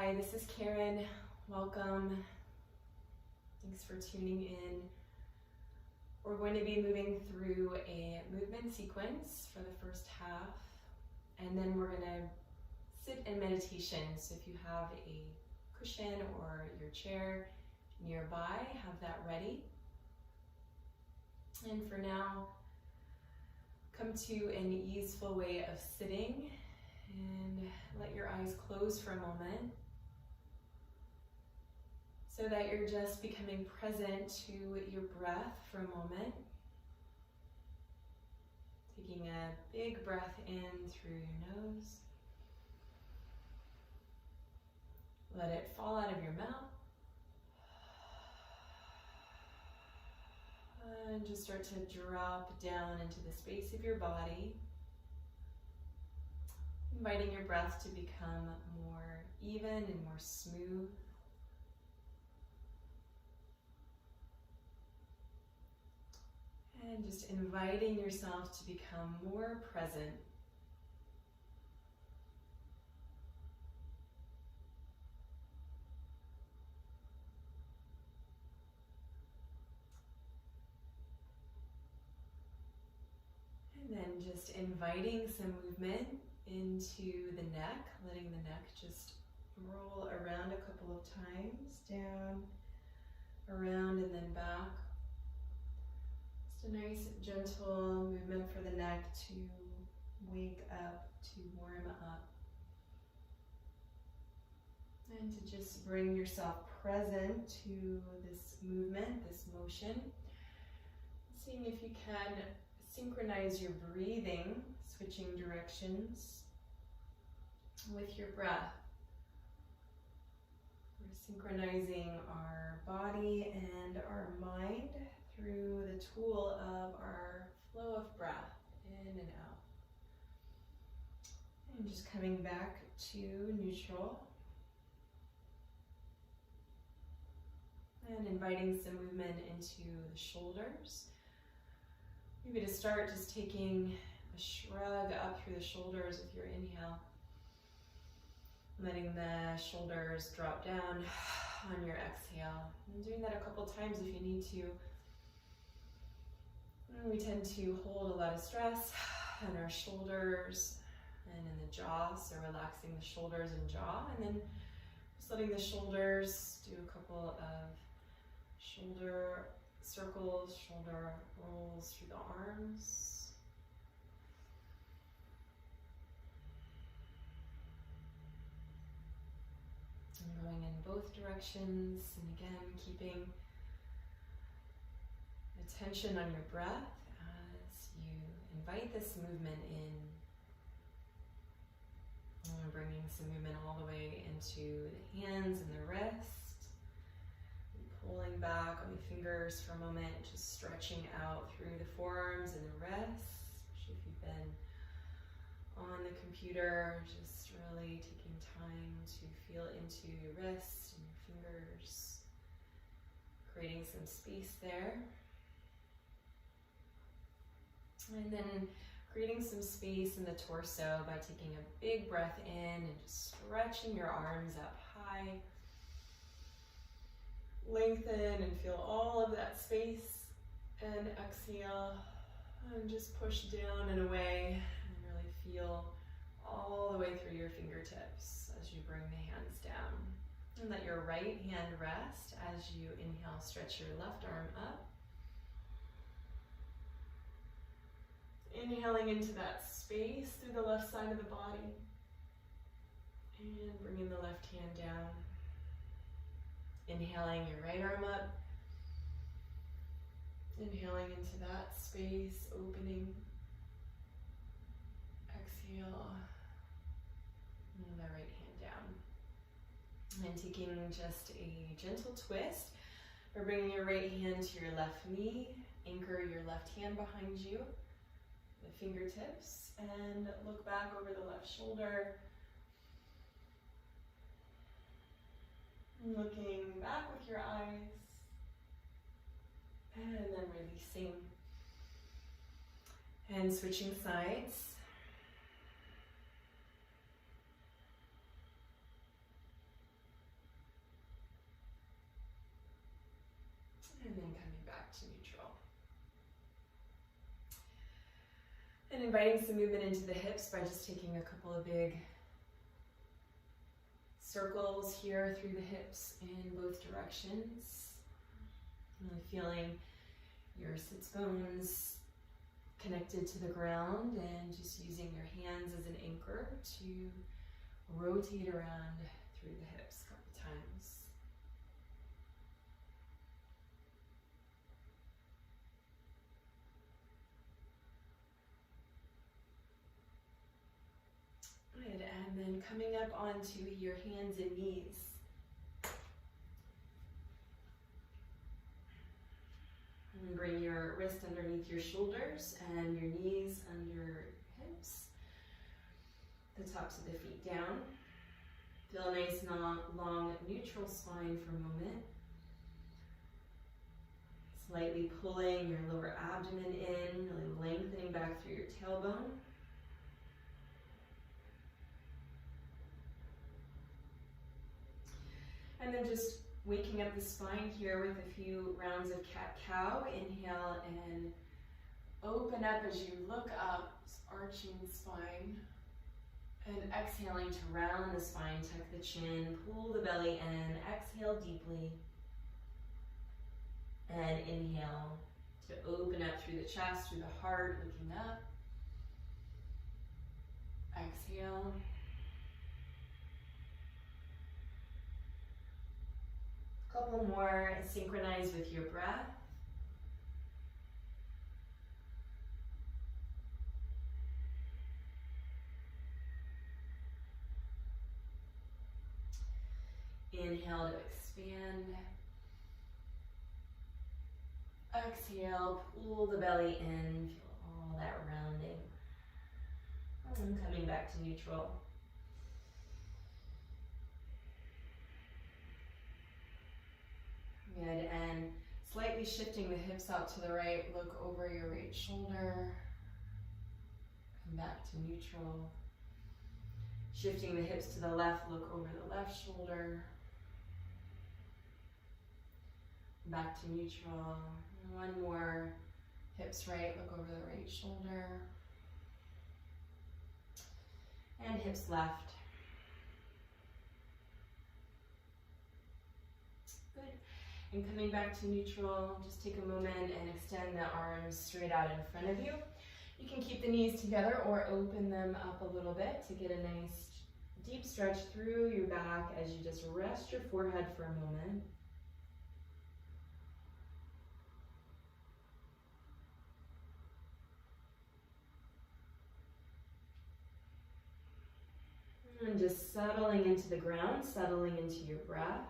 Hi, this is Karen. Welcome. Thanks for tuning in. We're going to be moving through a movement sequence for the first half, and then we're going to sit in meditation. So if you have a cushion or your chair nearby, have that ready. And for now, come to an easeful way of sitting and let your eyes close for a moment so that you're just becoming present to your breath for a moment. Taking a big breath in through your nose. Let it fall out of your mouth. And just start to drop down into the space of your body. Inviting your breath to become more even and more smooth. And just inviting yourself to become more present. And then just inviting some movement into the neck, letting the neck just roll around a couple of times, down, around, and then back. Just a nice gentle movement for the neck to wake up, to warm up. And to just bring yourself present to this movement, this motion. Seeing if you can synchronize your breathing, switching directions with your breath. We're synchronizing our body and our mind through the tool of our flow of breath in and out. And just coming back to neutral. And inviting some movement into the shoulders. Maybe to start, just taking a shrug up through the shoulders with your inhale. Letting the shoulders drop down on your exhale. And doing that a couple times if you need to. And we tend to hold a lot of stress on our shoulders and in the jaw, so relaxing the shoulders and jaw. And then just letting the shoulders do a couple of shoulder circles, shoulder rolls through the arms. And going in both directions, and again, keeping attention on your breath as you invite this movement in. And bringing some movement all the way into the hands and the wrists. Pulling back on the fingers for a moment, just stretching out through the forearms and the wrists. If you've been on the computer, just really taking time to feel into your wrists and your fingers, creating some space there. And then creating some space in the torso by taking a big breath in and just stretching your arms up high. Lengthen and feel all of that space, and exhale and just push down and away and really feel all the way through your fingertips as you bring the hands down. And let your right hand rest as you inhale, stretch your left arm up. Inhaling into that space through the left side of the body and bringing the left hand down. Inhaling your right arm up. Inhaling into that space, opening. Exhale. And the right hand down. And taking just a gentle twist. We're bringing your right hand to your left knee. Anchor your left hand behind you. The fingertips. And look back over the left shoulder. Looking back with your eyes, and then releasing, and switching sides. And then coming back to neutral. And inviting some movement into the hips by just taking a couple of big circles here through the hips in both directions. Really feeling your sits bones connected to the ground and just using your hands as an anchor to rotate around through the hips a couple times. Good, and then coming up onto your hands and knees. And bring your wrist underneath your shoulders and your knees under your hips. The tops of the feet down. Feel a nice long neutral spine for a moment. Slightly pulling your lower abdomen in, really lengthening back through your tailbone. And then just waking up the spine here with a few rounds of cat-cow. Inhale and open up as you look up, arching the spine. And exhaling to round the spine, tuck the chin, pull the belly in, exhale deeply. And inhale to open up through the chest, through the heart, looking up. Exhale. Couple more, synchronize with your breath. Inhale to expand. Exhale, pull the belly in, feel all that rounding. And coming back to neutral. Good, and slightly shifting the hips out to the right, look over your right shoulder. Come back to neutral. Shifting the hips to the left, look over the left shoulder. Back to neutral. And one more. Hips right, look over the right shoulder. And hips left. Good. And coming back to neutral, just take a moment and extend the arms straight out in front of you. You can keep the knees together or open them up a little bit to get a nice deep stretch through your back as you just rest your forehead for a moment. And just settling into the ground, settling into your breath.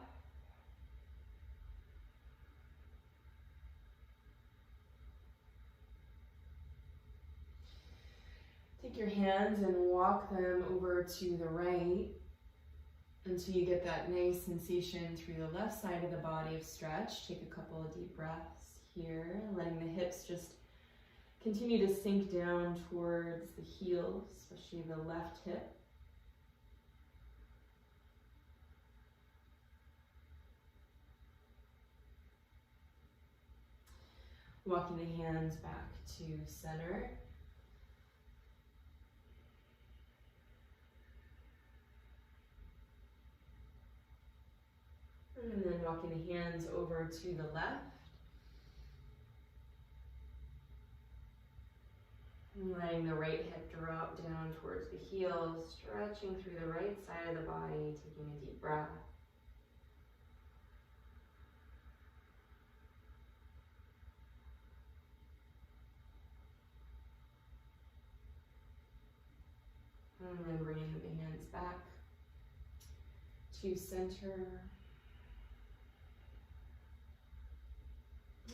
Take your hands and walk them over to the right until you get that nice sensation through the left side of the body of stretch. Take a couple of deep breaths here, letting the hips just continue to sink down towards the heels, especially the left hip. Walking the hands back to center. And then walking the hands over to the left. And letting the right hip drop down towards the heels, stretching through the right side of the body, taking a deep breath. And then bringing the hands back to center.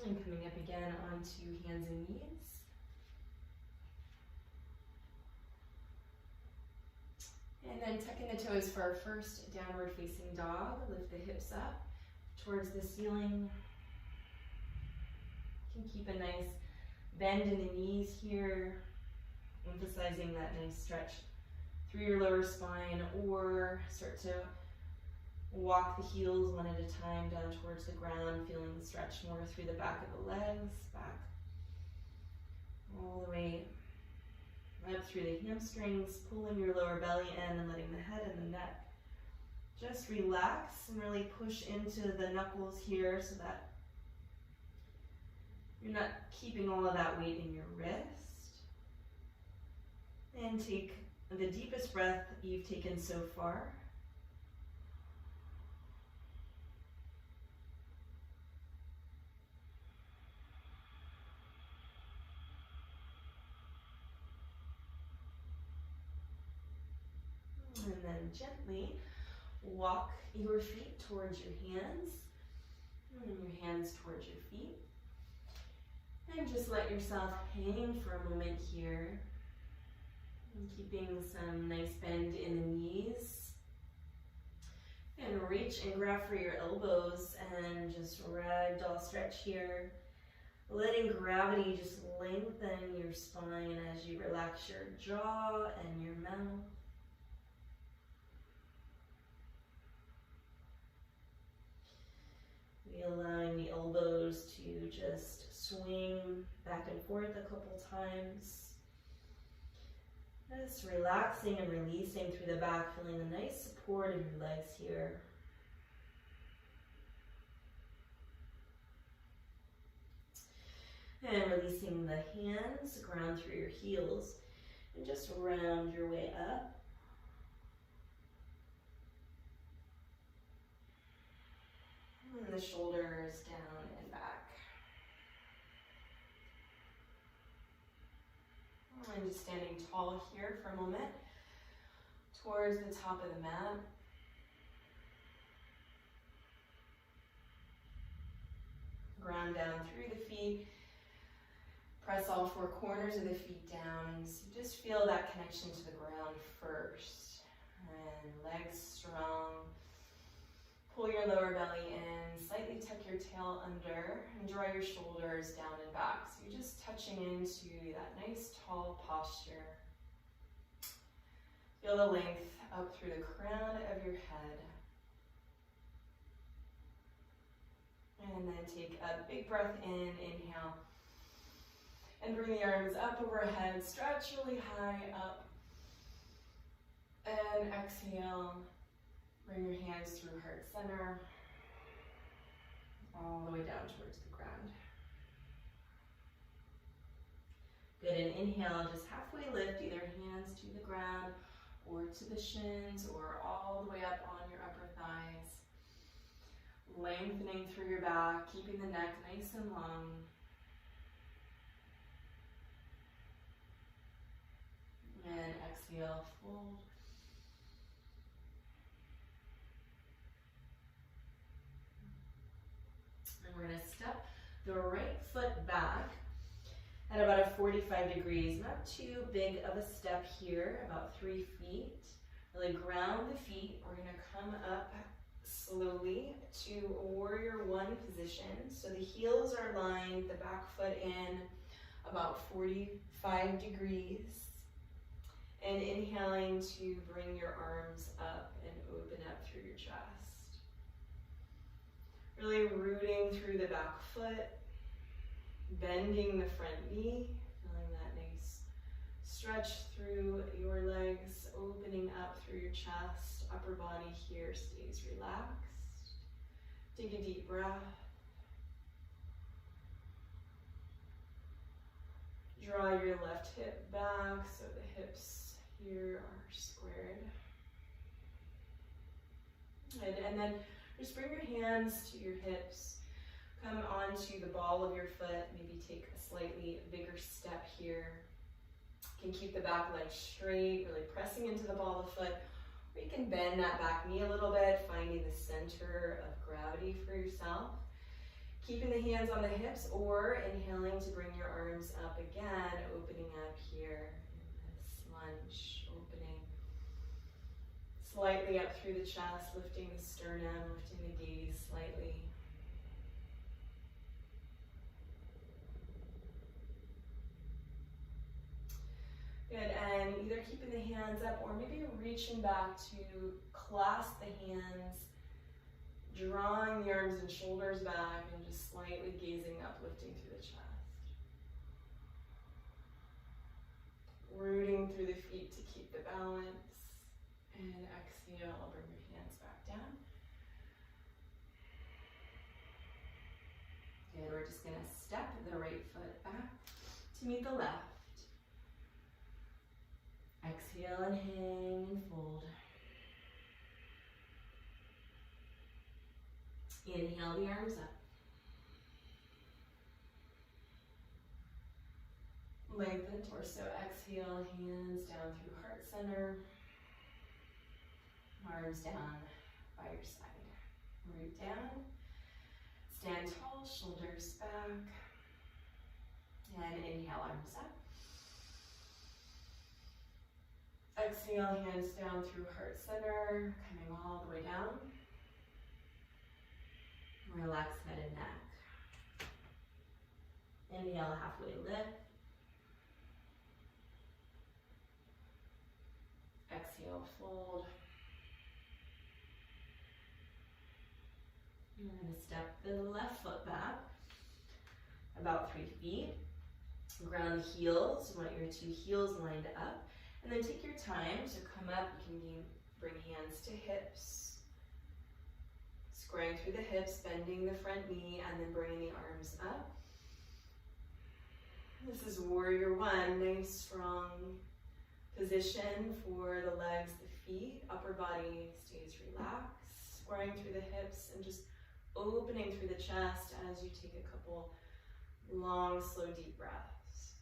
And coming up again onto hands and knees. And then tucking the toes for our first downward facing dog. Lift the hips up towards the ceiling. You can keep a nice bend in the knees here, emphasizing that nice stretch through your lower spine, or start to Walk the heels one at a time down towards the ground, feeling the stretch more through the back of the legs, back all the way up through the hamstrings, pulling your lower belly in and letting the head and the neck just relax and really push into the knuckles here so that you're not keeping all of that weight in your wrist. And take the deepest breath you've taken so far. And then gently walk your feet towards your hands, and your hands towards your feet. And just let yourself hang for a moment here, and keeping some nice bend in the knees. And reach and grab for your elbows and just ragdoll stretch here. Letting gravity just lengthen your spine as you relax your jaw and your mouth. Allowing the elbows to just swing back and forth a couple times. Just relaxing and releasing through the back, feeling the nice support in your legs here. And releasing the hands, ground through your heels, and just round your way up. And the shoulders down and back. And just standing tall here for a moment towards the top of the mat. Ground down through the feet. Press all four corners of the feet down. So just feel that connection to the ground first. And legs strong. Pull your lower belly in, slightly tuck your tail under, and draw your shoulders down and back. So you're just touching into that nice tall posture. Feel the length up through the crown of your head. And then take a big breath in, inhale. And bring the arms up overhead, stretch really high up. And exhale. Bring your hands through heart center, all the way down towards the ground. Good, and inhale, just halfway lift, either hands to the ground or to the shins or all the way up on your upper thighs. Lengthening through your back, keeping the neck nice and long. And exhale, fold. We're going to step the right foot back at about a 45 degrees. Not too big of a step here, about 3 feet. Really ground the feet. We're going to come up slowly to warrior one position. So the heels are lined, the back foot in about 45 degrees. And inhaling to bring your arms up and open up through your chest. Really rooting through the back foot, bending the front knee, feeling that nice stretch through your legs, opening up through your chest, upper body here stays relaxed. Take a deep breath. Draw your left hip back so the hips here are squared. Good, and then just bring your hands to your hips. Come onto the ball of your foot. Maybe take a slightly bigger step here. You can keep the back leg straight, really pressing into the ball of the foot. Or you can bend that back knee a little bit, finding the center of gravity for yourself. Keeping the hands on the hips or inhaling to bring your arms up again, opening up here in this lunge, opening slightly up through the chest, lifting the sternum, lifting the gaze slightly. Good, and either keeping the hands up or maybe reaching back to clasp the hands Drawing the arms and shoulders back and just slightly gazing up, lifting through the chest. Rooting through the feet to keep the balance. And exhale, bring your hands back down. Good, we're just gonna step the right foot back to meet the left. Exhale and hang and fold. Inhale the arms up. Lengthen torso. Exhale, hands down through heart center. Arms down by your side. Root down. Stand tall, shoulders back. And inhale, arms up. Exhale, hands down through heart center, coming all the way down. Relax head and neck. Inhale, halfway lift. Exhale, fold. You're going to step the left foot back about 3 feet. Ground the heels. You want your 2 heels lined up. And then take your time to come up. You can bring hands to hips. Squaring through the hips, bending the front knee, and then bringing the arms up. This is warrior one. Nice, strong position for the legs, the feet. Upper body stays relaxed. Squaring through the hips and just opening through the chest as you take a couple long, slow, deep breaths.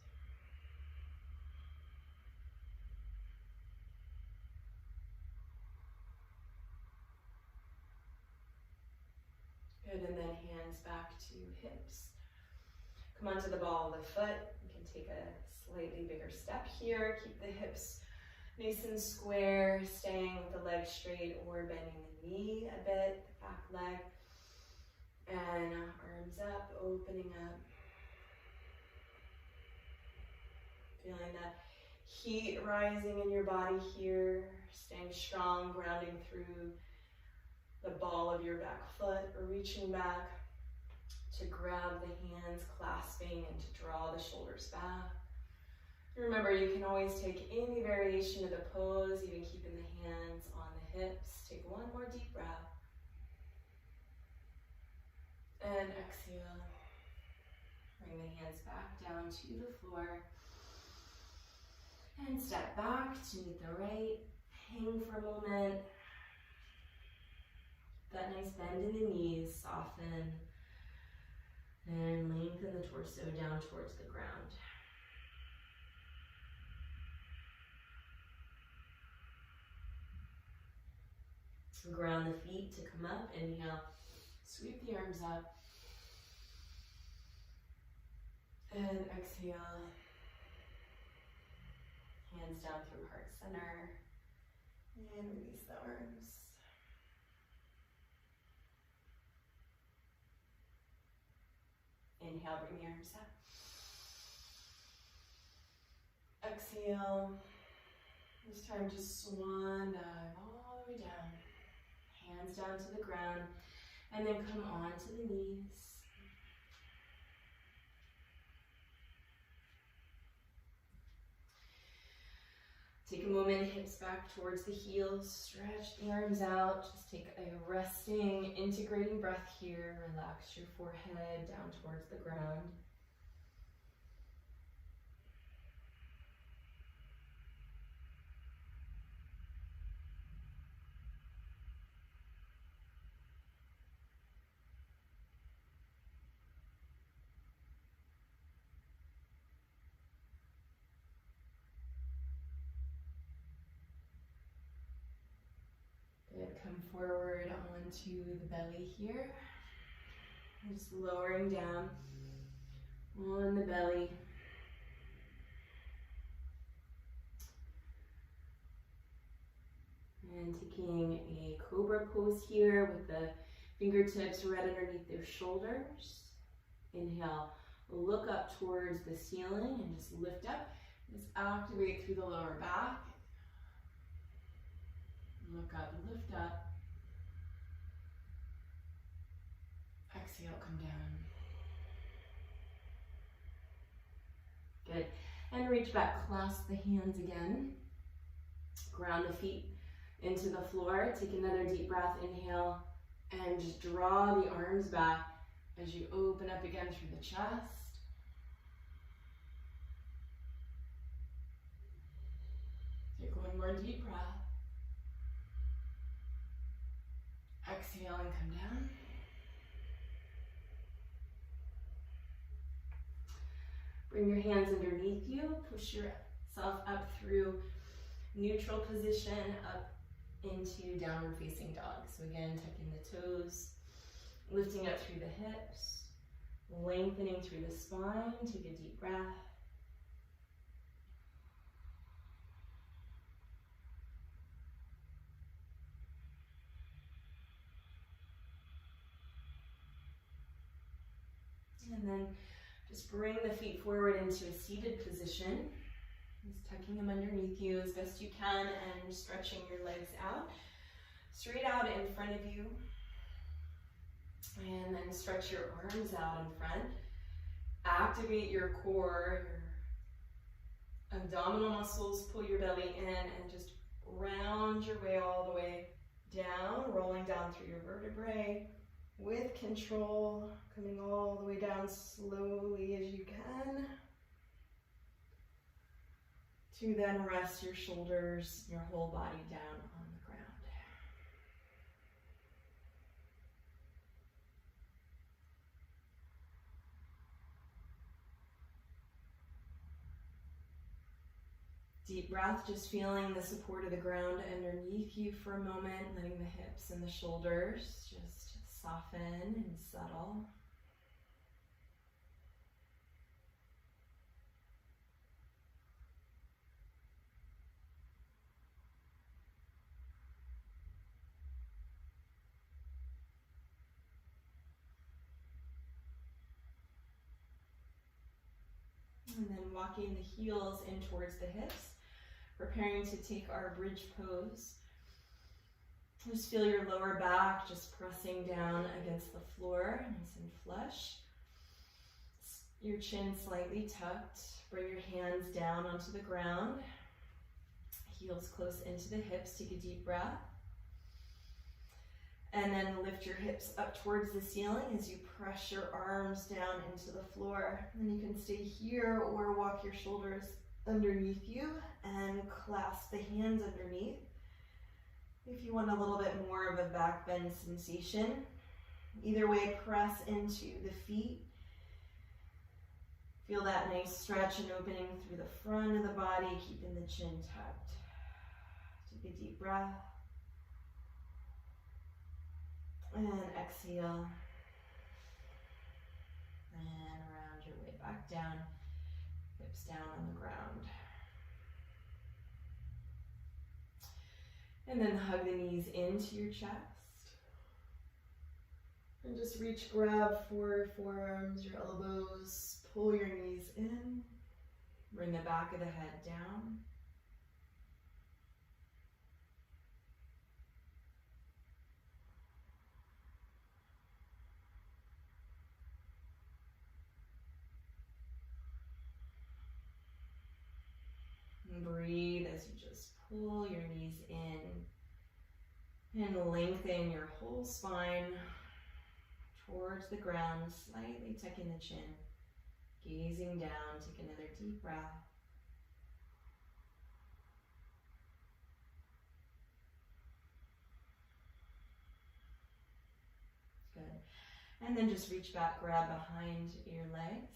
Good, and then hands back to hips. Come onto the ball of the foot. You can take a slightly bigger step here. Keep the hips nice and square, staying with the leg straight or bending the knee a bit, the back leg. And arms up, opening up. Feeling that heat rising in your body here, staying strong, grounding through the ball of your back foot, or reaching back to grab the hands, clasping, and to draw the shoulders back. Remember, you can always take any variation of the pose, even keeping the hands on the hips. Take one more deep breath. And exhale. Bring the hands back down to the floor. And step back to meet the right. Hang for a moment. That nice bend in the knees, soften. And lengthen the torso down towards the ground. Ground the feet to come up. Inhale. Sweep the arms up. And exhale. Hands down through heart center. And release the arms. Inhale, bring the arms up. Exhale. This time just swan dive all the way down. Hands down to the ground. And then come on to the knees. Take a moment, hips back towards the heels. Stretch the arms out. Just take a resting, integrating breath here. Relax your forehead down towards the ground. Come forward onto the belly here. Just lowering down on the belly. And taking a Cobra Pose here with the fingertips right underneath their shoulders. Inhale, look up towards the ceiling and just lift up. Just activate through the lower back. Look up, lift up. exhale, come down. Good. And reach back, clasp the hands again. Ground the feet into the floor. Take another deep breath, inhale, and just draw the arms back as you open up again through the chest. Take one more deep breath. Exhale and come down. Bring your hands underneath you. Push yourself up through neutral position, up into downward facing dog. So again, tucking the toes, lifting up through the hips, lengthening through the spine. Take a deep breath. And then just bring the feet forward into a seated position. Just tucking them underneath you as best you can and stretching your legs out. Straight out in front of you. And then stretch your arms out in front. Activate your core, your abdominal muscles, pull your belly in and just round your way all the way down, rolling down through your vertebrae. With control, coming all the way down slowly as you can. To then rest your shoulders, your whole body down on the ground. Deep breath, just feeling the support of the ground underneath you for a moment, letting the hips and the shoulders just soften and settle. And then walking the heels in towards the hips, preparing to take our bridge pose. Just feel your lower back just pressing down against the floor, nice and flush. Your chin slightly tucked. Bring your hands down onto the ground. Heels close into the hips. Take a deep breath. And then lift your hips up towards the ceiling as you press your arms down into the floor. And you can stay here or walk your shoulders underneath you and clasp the hands underneath. If you want a little bit more of a back bend sensation, either way, press into the feet. Feel that nice stretch and opening through the front of the body, keeping the chin tucked. Take a deep breath. And exhale. And round your way back down, hips down on the ground. And then hug the knees into your chest. And just reach, grab for forearms, your elbows, pull your knees in. Bring the back of the head down. And breathe as you just pull your knees in and lengthen your whole spine towards the ground, slightly tucking the chin, gazing down. Take another deep breath. Good. And then just reach back, grab behind your legs,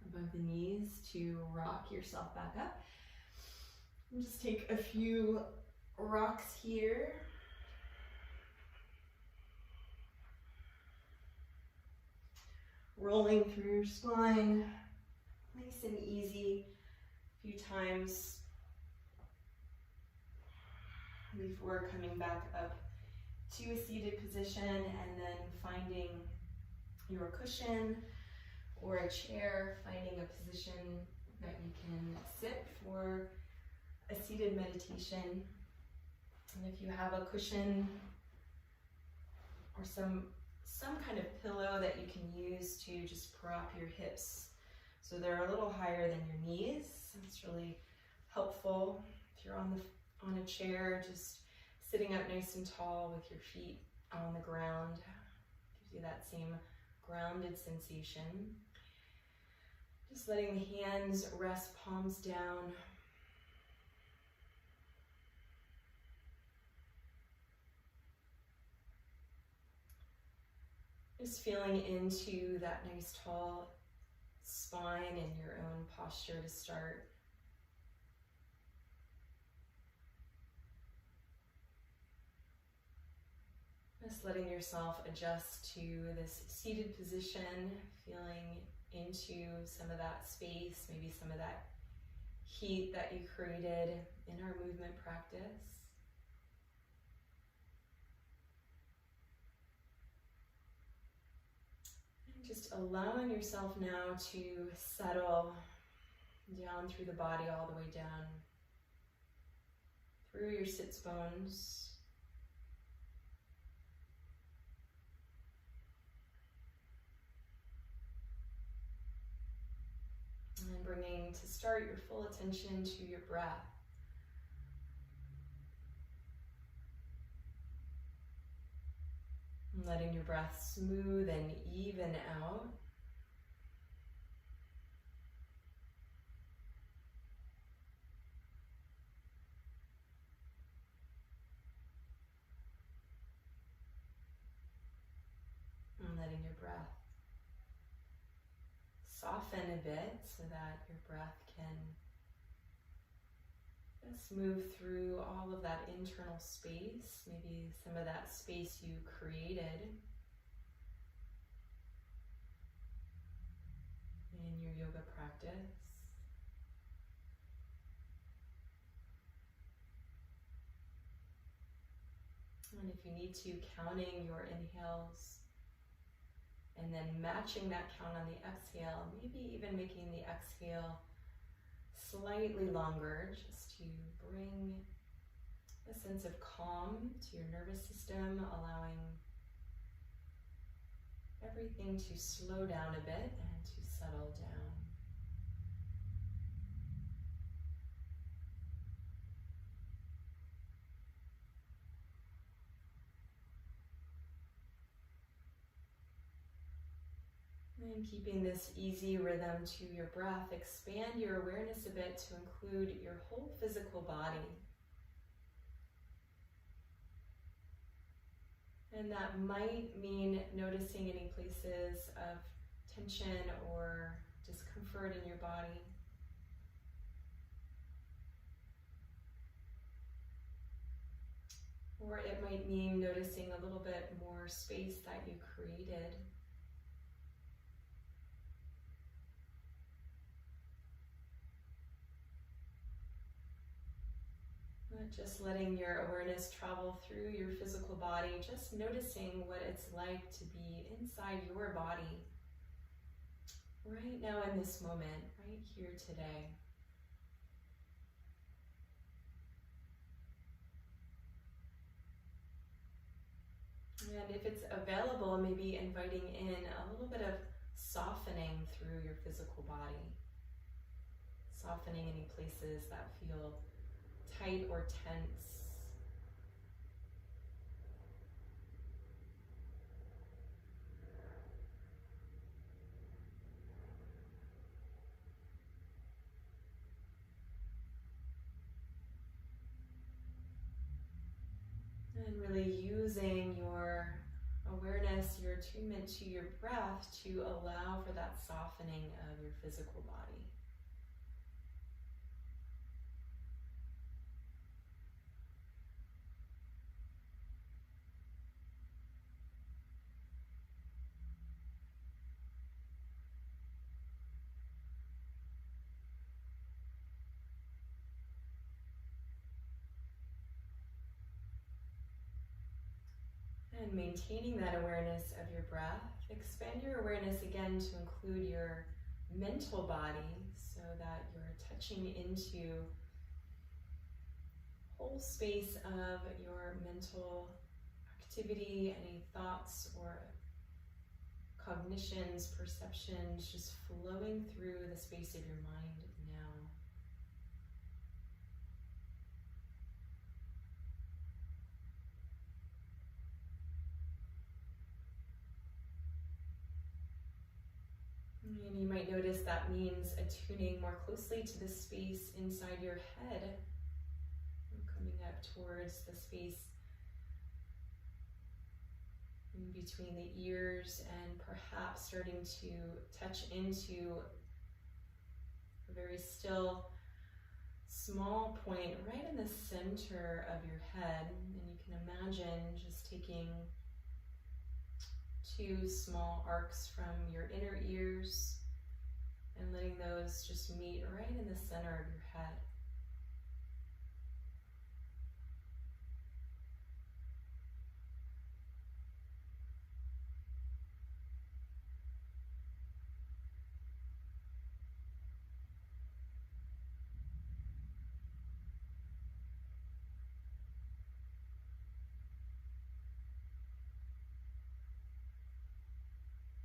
above the knees to rock yourself back up. And just take a few rocks here. Rolling through your spine, nice and easy, a few times before coming back up to a seated position and then finding your cushion or a chair, finding a position that you can sit for a seated meditation. And if you have a cushion or some some kind of pillow that you can use to just prop your hips so they're a little higher than your knees. It's really helpful. If you're on a chair, just sitting up nice and tall with your feet on the ground gives you that same grounded sensation. Just letting the hands rest palms down. Just feeling into that nice tall spine and your own posture to start. Just letting yourself adjust to this seated position, feeling into some of that space, maybe some of that heat that you created in our movement practice. And just allowing yourself now to settle down through the body all the way down, through your sits bones. And bringing to start your full attention to your breath. And letting your breath smooth and even out. And letting your breath soften a bit so that your breath can just move through all of that internal space, maybe some of that space you created in your yoga practice. And if you need to, counting your inhales and then matching that count on the exhale, maybe even making the exhale slightly longer, just to bring a sense of calm to your nervous system, allowing everything to slow down a bit and to settle down. And keeping this easy rhythm to your breath, expand your awareness a bit to include your whole physical body. And that might mean noticing any places of tension or discomfort in your body. Or it might mean noticing a little bit more space that you created. Just letting your awareness travel through your physical body, just noticing what it's like to be inside your body right now in this moment, right here today. And if it's available, maybe inviting in a little bit of softening through your physical body. Softening any places that feel tight or tense. And really using your awareness, your attunement to your breath to allow for that softening of your physical body. And maintaining that awareness of your breath, expand your awareness again to include your mental body so that you're touching into whole space of your mental activity, any thoughts or cognitions, perceptions, just flowing through the space of your mind now. And you might notice that means attuning more closely to the space inside your head, coming up towards the space in between the ears, and perhaps starting to touch into a very still, small point right in the center of your head. And you can imagine just taking 2 small arcs from your inner ears and letting those just meet right in the center of your head.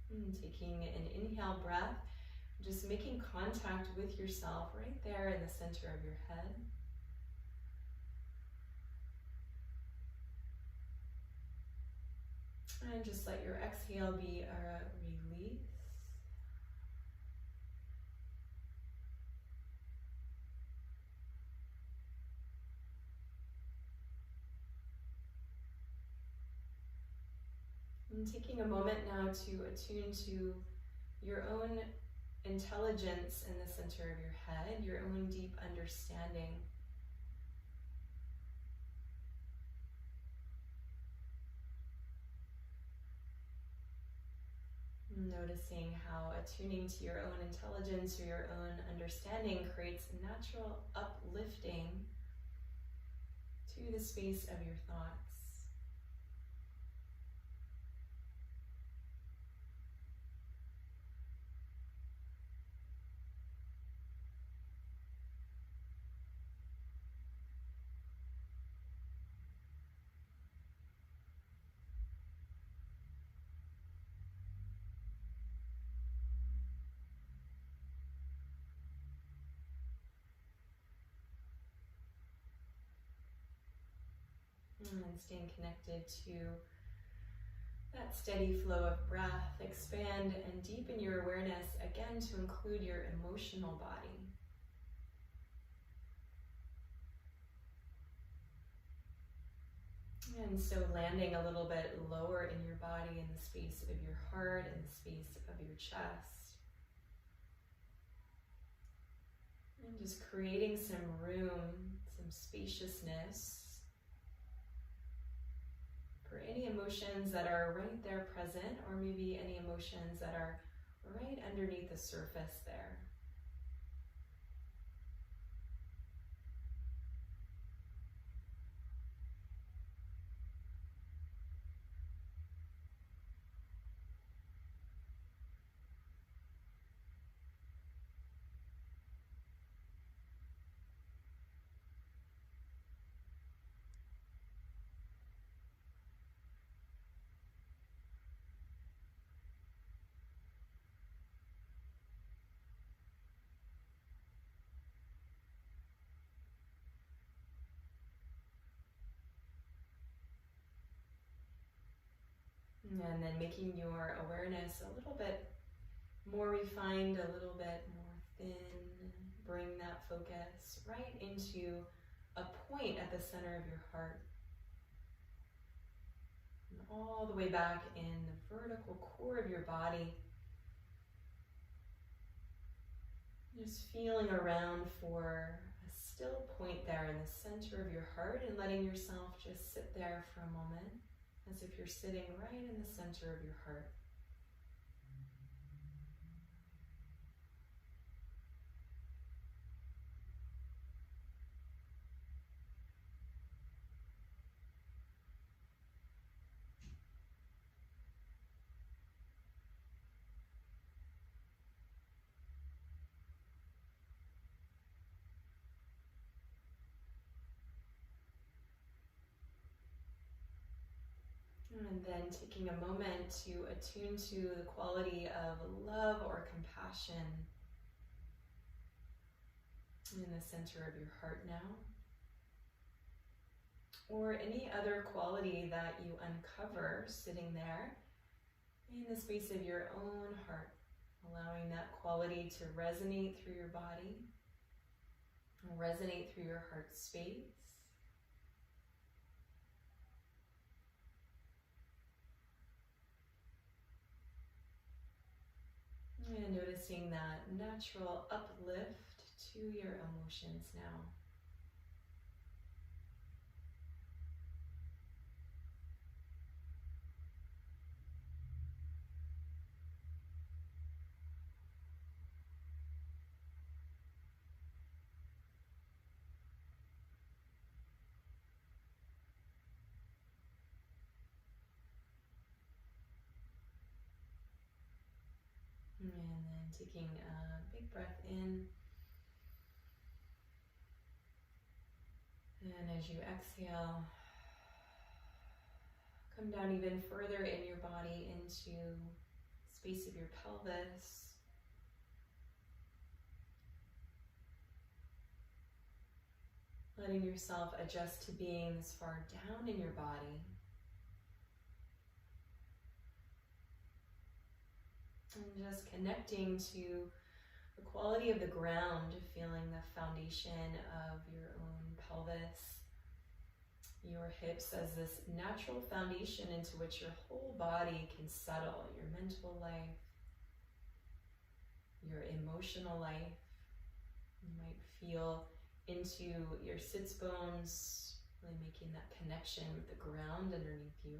And taking an inhale breath, just making contact with yourself right there in the center of your head. And just let your exhale be a release. And taking a moment now to attune to your own intelligence in the center of your head, your own deep understanding. Noticing how attuning to your own intelligence or your own understanding creates a natural uplifting to the space of your thoughts. And staying connected to that steady flow of breath, expand and deepen your awareness again to include your emotional body. And so landing a little bit lower in your body, in the space of your heart, in the space of your chest. And just creating some room, some spaciousness for any emotions that are right there present, or maybe any emotions that are right underneath the surface there. And then making your awareness a little bit more refined, a little bit more thin. Bring that focus right into a point at the center of your heart. And all the way back in the vertical core of your body. Just feeling around for a still point there in the center of your heart, and letting yourself just sit there for a moment, as if you're sitting right in the center of your heart. And then taking a moment to attune to the quality of love or compassion in the center of your heart now. Or any other quality that you uncover sitting there in the space of your own heart, allowing that quality to resonate through your body, resonate through your heart space. And noticing that natural uplift to your emotions now. And then taking a big breath in. And as you exhale, come down even further in your body into the space of your pelvis. Letting yourself adjust to being this far down in your body. And just connecting to the quality of the ground, feeling the foundation of your own pelvis, your hips as this natural foundation into which your whole body can settle, your mental life, your emotional life. You might feel into your sits bones, really making that connection with the ground underneath you.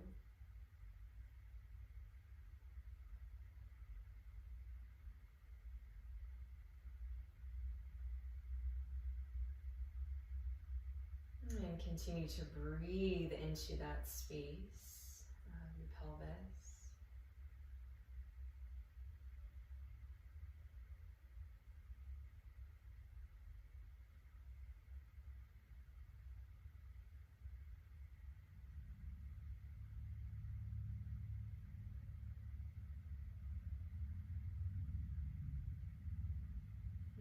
And continue to breathe into that space of your pelvis.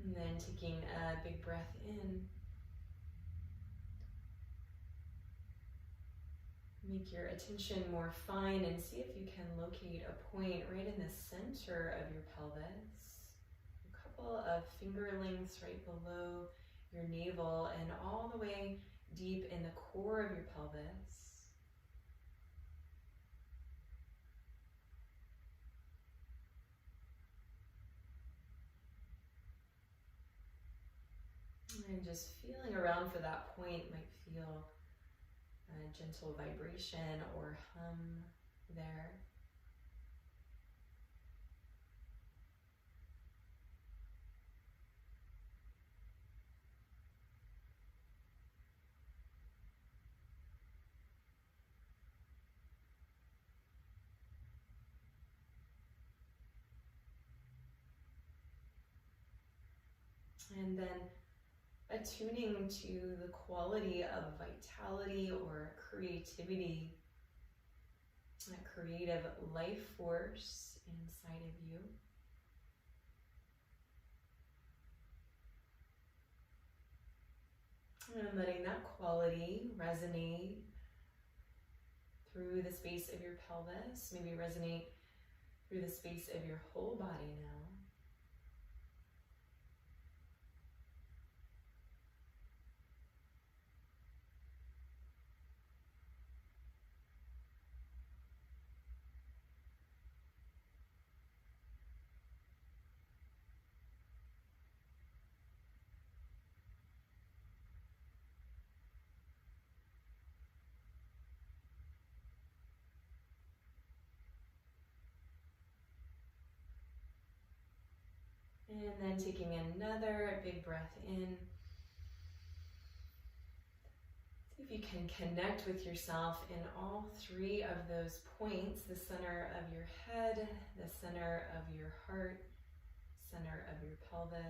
And then taking a big breath in. Make your attention more fine and see if you can locate a point right in the center of your pelvis. A couple of finger lengths right below your navel and all the way deep in the core of your pelvis. And just feeling around for that point might feel a gentle vibration or hum there. And then attuning to the quality of vitality or creativity, that creative life force inside of you. And letting that quality resonate through the space of your pelvis, maybe resonate through the space of your whole body now. And then taking another big breath in. See if you can connect with yourself in all three of those points: the center of your head, the center of your heart, center of your pelvis.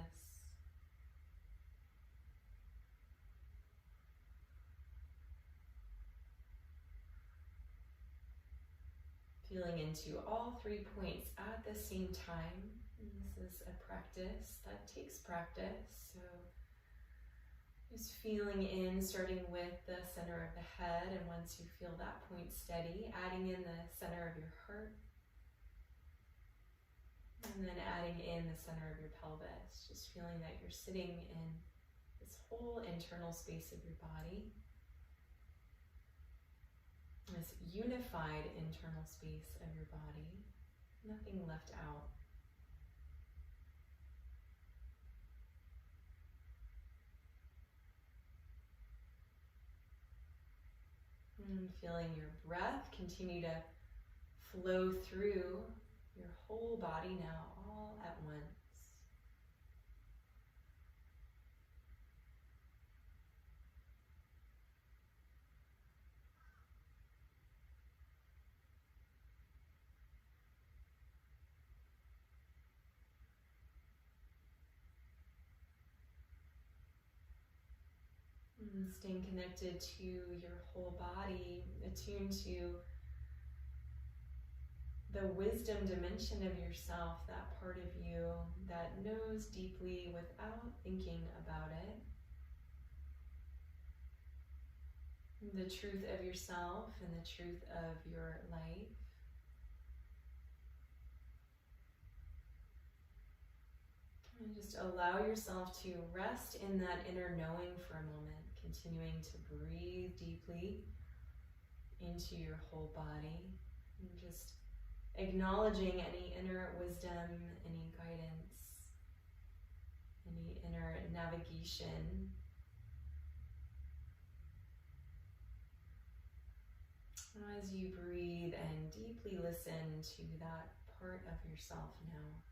feeling into all 3 points at the same time. And this is a practice that takes practice. So just feeling in, starting with the center of the head, and once you feel that point steady, adding in the center of your heart, and then adding in the center of your pelvis, just feeling that you're sitting in this whole internal space of your body, this unified internal space of your body, nothing left out. And feeling your breath continue to flow through your whole body now, all at once. And staying connected to your whole body, attuned to the wisdom dimension of yourself, that part of you that knows deeply without thinking about it. The truth of yourself and the truth of your life. And just allow yourself to rest in that inner knowing for a moment, continuing to breathe deeply into your whole body, and just acknowledging any inner wisdom, any guidance, any inner navigation. As you breathe and deeply listen to that part of yourself now.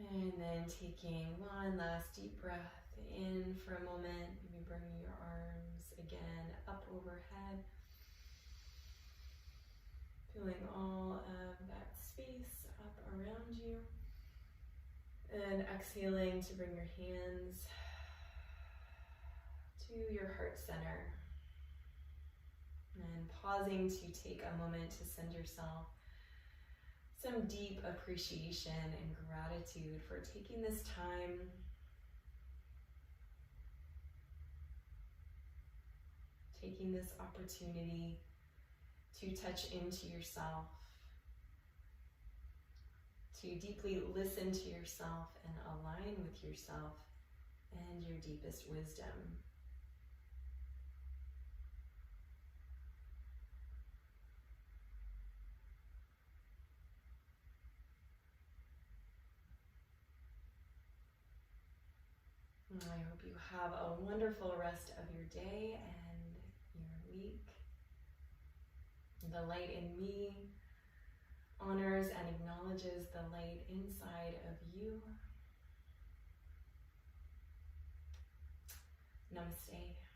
And then taking one last deep breath in for a moment, maybe bringing your arms again up overhead. Feeling all of that space up around you. And exhaling to bring your hands to your heart center. And pausing to take a moment to send yourself some deep appreciation and gratitude for taking this time taking this opportunity to touch into yourself, to deeply listen to yourself and align with yourself and your deepest wisdom. I hope you have a wonderful rest of your day and your week. The light in me honors and acknowledges the light inside of you. Namaste.